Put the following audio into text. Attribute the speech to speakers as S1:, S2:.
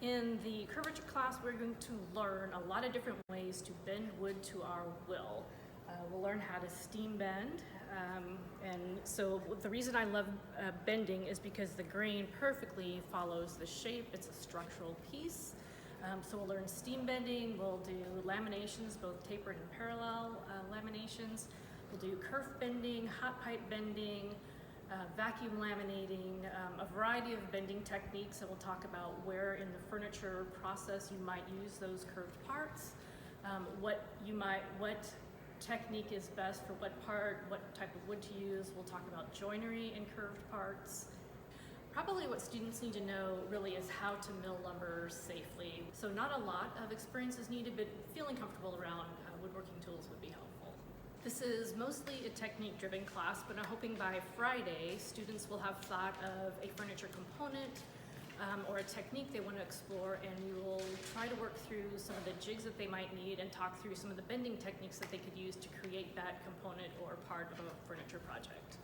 S1: In the curvature class, we're going to learn a lot of different ways to bend wood to our will. We'll learn how to steam bend, and so the reason I love bending is because the grain perfectly follows the shape. It's a structural piece. So we'll learn steam bending, we'll do laminations, both tapered and parallel laminations. We'll do kerf bending, hot pipe bending, vacuum laminating, a variety of bending techniques, and we'll talk about where in the furniture process you might use those curved parts, what technique is best for what part, what type of wood to use. We'll talk about joinery in curved parts. Probably what students need to know really is how to mill lumber safely. So not a lot of experience is needed, but feeling comfortable around woodworking tools would be helpful. This is mostly a technique-driven class, but I'm hoping by Friday, students will have thought of a furniture component or a technique they want to explore, and we will try to work through some of the jigs that they might need and talk through some of the bending techniques that they could use to create that component or part of a furniture project.